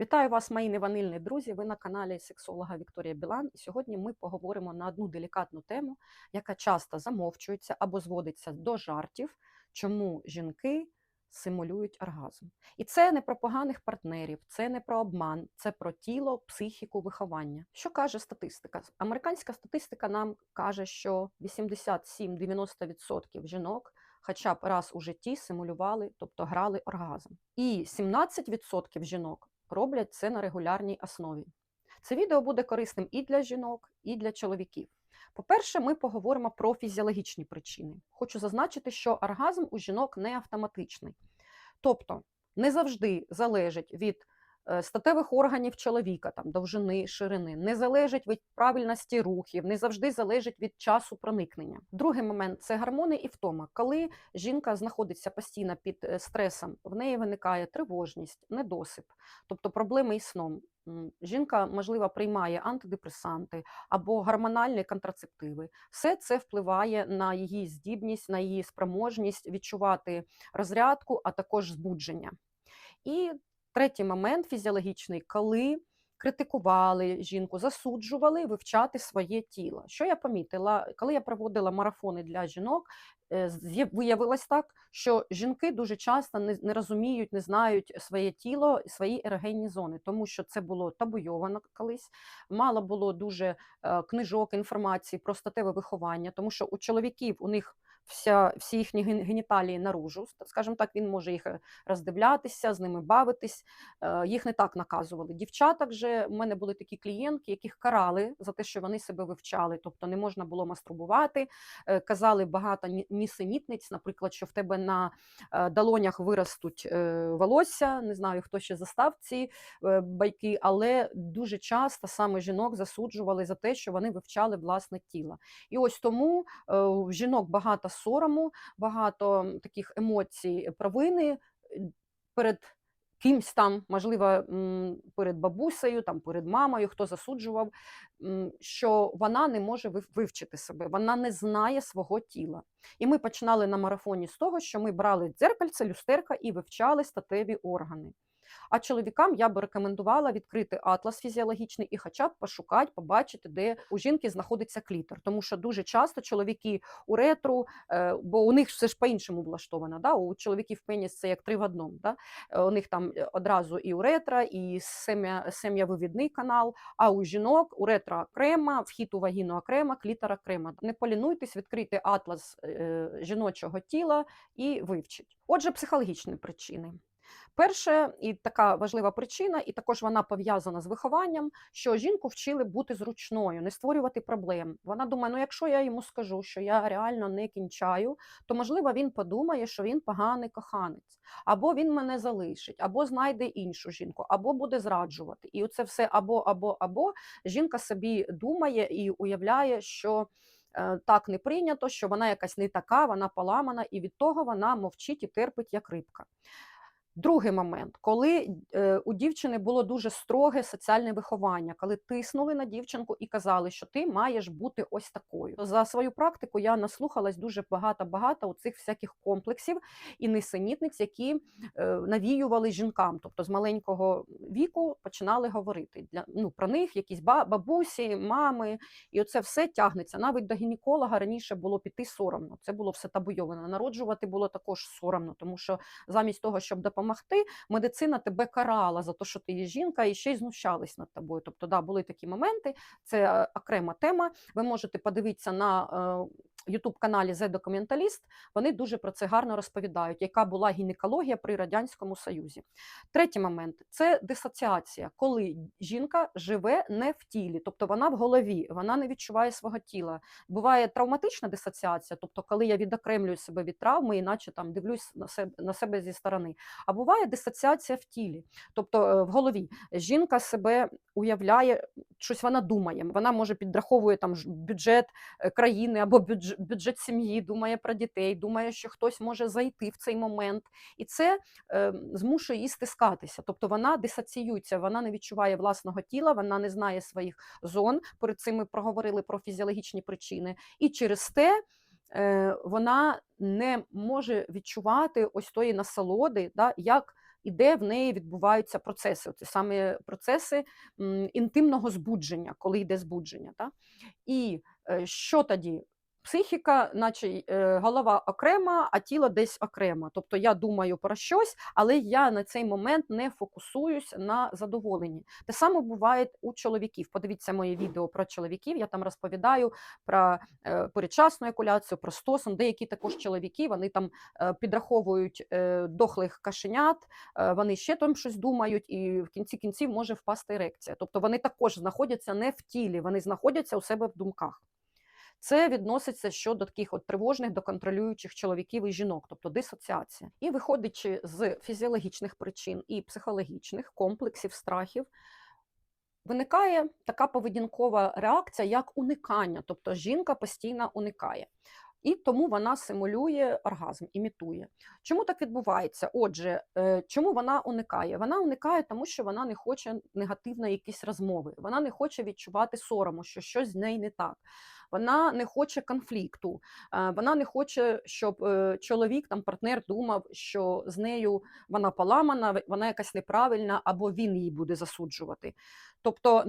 Вітаю вас, мої неванильні друзі. Ви на каналі сексолога Вікторія Білан. І сьогодні ми поговоримо на одну делікатну тему, яка часто замовчується або зводиться до жартів, чому жінки симулюють оргазм. І це не про поганих партнерів, це не про обман, це про тіло, психіку, виховання. Що каже статистика? Американська статистика нам каже, що 87-90% жінок хоча б раз у житті симулювали, тобто грали оргазм. І 17% жінок роблять це на регулярній основі. Це відео буде корисним і для жінок, і для чоловіків. По-перше, ми поговоримо про фізіологічні причини. Хочу зазначити, що оргазм у жінок не автоматичний. Тобто не завжди залежить від статевих органів чоловіка, там, довжини, ширини, не залежить від правильності рухів, не завжди залежить від часу проникнення. Другий момент – це гормони і втома. Коли жінка знаходиться постійно під стресом, в неї виникає тривожність, недосип, тобто проблеми із сном. Жінка, можливо, приймає антидепресанти або гормональні контрацептиви. Все це впливає на її здібність, на її спроможність відчувати розрядку, а також збудження. І третій момент фізіологічний, коли критикували жінку, засуджували вивчати своє тіло. Що я помітила? Коли я проводила марафони для жінок, виявилось так, що жінки дуже часто не розуміють, не знають своє тіло, свої ерогенні зони, тому що це було табуйовано колись, мало було дуже книжок, інформації про статеве виховання, тому що у чоловіків у них всі їхні геніталії наружу, скажімо так, він може їх роздивлятися, з ними бавитись, їх не так наказували. Дівчаток же, в мене були такі клієнтки, яких карали за те, що вони себе вивчали, тобто не можна було мастурбувати, казали багато нісенітниць, наприклад, що в тебе на долонях виростуть волосся, не знаю, хто ще застав ці байки, але дуже часто саме жінок засуджували за те, що вони вивчали власне тіло. І ось тому в жінок багато сорому, багато таких емоцій провини перед кимсь там, можливо, перед бабусею, там, перед мамою, хто засуджував, що вона не може вивчити себе, вона не знає свого тіла. І ми починали на марафоні з того, що ми брали дзеркальце, люстерка і вивчали статеві органи. А чоловікам я би рекомендувала відкрити атлас фізіологічний і хоча б пошукати, побачити, де у жінки знаходиться клітор. Тому що дуже часто чоловіки уретру, бо у них все ж по-іншому влаштовано. Да? У чоловіків пеніс це як 3 в 1. Да? У них там одразу і уретра, і сем'явивідний канал, а у жінок уретра окрема, вхід у вагіну окремо, клітор окремо. Не полінуйтесь, відкрити атлас жіночого тіла і вивчіть. Отже, психологічні причини. Перше, і така важлива причина, і також вона пов'язана з вихованням, що жінку вчили бути зручною, не створювати проблем. Вона думає, ну якщо я йому скажу, що я реально не кінчаю, то, можливо, він подумає, що він поганий коханець, або він мене залишить, або знайде іншу жінку, або буде зраджувати. І оце все або жінка собі думає і уявляє, що так не прийнято, що вона якась не така, вона поламана, і від того вона мовчить і терпить, як рибка. Другий момент, коли у дівчини було дуже строге соціальне виховання, коли тиснули на дівчинку і казали, що ти маєш бути ось такою. За свою практику я наслухалась дуже багато оцих всяких комплексів і несенітниць, які навіювали жінкам, тобто з маленького віку починали говорити про них, якісь бабусі, мами, і оце все тягнеться. Навіть до гінеколога раніше було піти соромно, це було все табуйовано. Народжувати було також соромно, тому що замість того, щоб допомогти, медицина тебе карала за те, що ти є жінка, і ще й знущались над тобою. Тобто, да, були такі моменти, це окрема тема. Ви можете подивитися на YouTube-каналі «The Documentalist», вони дуже про це гарно розповідають, яка була гінекологія при Радянському Союзі. Третій момент – це дисоціація, коли жінка живе не в тілі, тобто вона в голові, вона не відчуває свого тіла. Буває травматична дисоціація, тобто коли я відокремлюю себе від травми, іначе там дивлюсь на себе зі сторони. А буває дисоціація в тілі, тобто в голові. Жінка себе уявляє, щось вона думає, вона може підраховує там бюджет країни або бюджет сім'ї, думає про дітей, думає, що хтось може зайти в цей момент. І це змушує її стискатися. Тобто вона дисоціюється, вона не відчуває власного тіла, вона не знає своїх зон. Перед цим ми проговорили про фізіологічні причини. І через те вона не може відчувати ось тої насолоди, да, як і де в неї відбуваються процеси. Це саме процеси інтимного збудження, коли йде збудження. Так? І що тоді? Психіка, наче голова окрема, а тіло десь окремо. Тобто я думаю про щось, але я на цей момент не фокусуюсь на задоволенні. Те саме буває у чоловіків. Подивіться моє відео про чоловіків, я там розповідаю про передчасну екуляцію, про стосун. Деякі також чоловіки, вони там підраховують дохлих кашенят, вони ще там щось думають, і в кінці кінців може впасти ерекція. Тобто вони також знаходяться не в тілі, вони знаходяться у себе в думках. Це відноситься щодо таких от тривожних, доконтролюючих чоловіків і жінок, тобто дисоціація. І виходячи з фізіологічних причин і психологічних комплексів, страхів, виникає така поведінкова реакція, як уникання, тобто жінка постійно уникає. І тому вона симулює оргазм, імітує. Чому так відбувається? Отже, чому вона уникає? Вона уникає, тому що вона не хоче негативної якісь розмови, вона не хоче відчувати сорому, що щось з нею не так. Вона не хоче конфлікту, вона не хоче, щоб чоловік, там, партнер думав, що з нею вона поламана, вона якась неправильна, або він її буде засуджувати. Тобто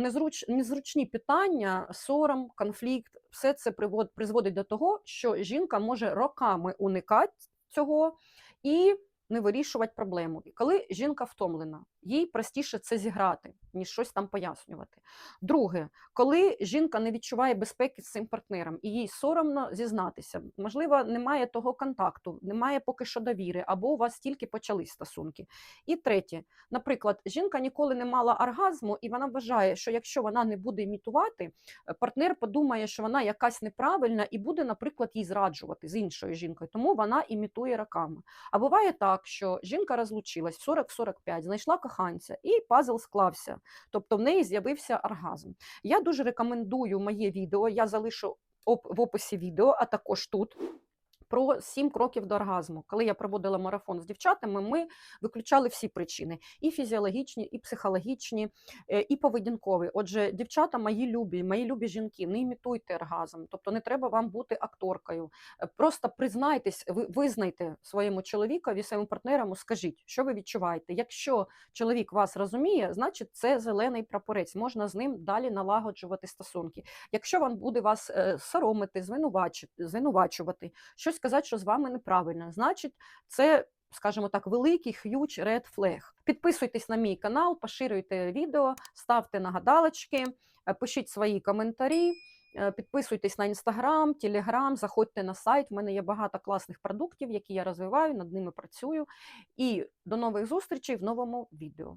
незручні питання, сором, конфлікт, все це призводить до того, що жінка може роками уникати цього і не вирішувати проблему. І коли жінка втомлена, їй простіше це зіграти, ніж щось там пояснювати. Друге, коли жінка не відчуває безпеки з цим партнером і їй соромно зізнатися, можливо, немає того контакту, немає поки що довіри, або у вас тільки почались стосунки. І третє, наприклад, жінка ніколи не мала оргазму, і вона вважає, що якщо вона не буде імітувати, партнер подумає, що вона якась неправильна і буде, наприклад, їй зраджувати з іншою жінкою, тому вона імітує роками. А буває так, що жінка розлучилась в 40-45, знайшла коханця, і пазл склався. Тобто в неї з'явився оргазм. Я дуже рекомендую моє відео, я залишу в описі відео, а також тут, про 7 кроків до оргазму. Коли я проводила марафон з дівчатами, ми виключали всі причини. І фізіологічні, і психологічні, і поведінкові. Отже, дівчата мої любі жінки, не імітуйте оргазм. Тобто не треба вам бути акторкою. Просто признайтесь, визнайте своєму чоловікові, своєму партнеру, скажіть, що ви відчуваєте. Якщо чоловік вас розуміє, значить це зелений прапорець. Можна з ним далі налагоджувати стосунки. Якщо він буде вас соромити, звинувачувати, щось сказати, що з вами неправильно, значить, це, скажімо так, великий huge red flag. Підписуйтесь на мій канал, поширюйте відео, ставте нагадалочки, пишіть свої коментарі, підписуйтесь на Інстаграм, Телеграм, заходьте на сайт. У мене є багато класних продуктів, які я розвиваю, над ними працюю. І до нових зустрічей в новому відео.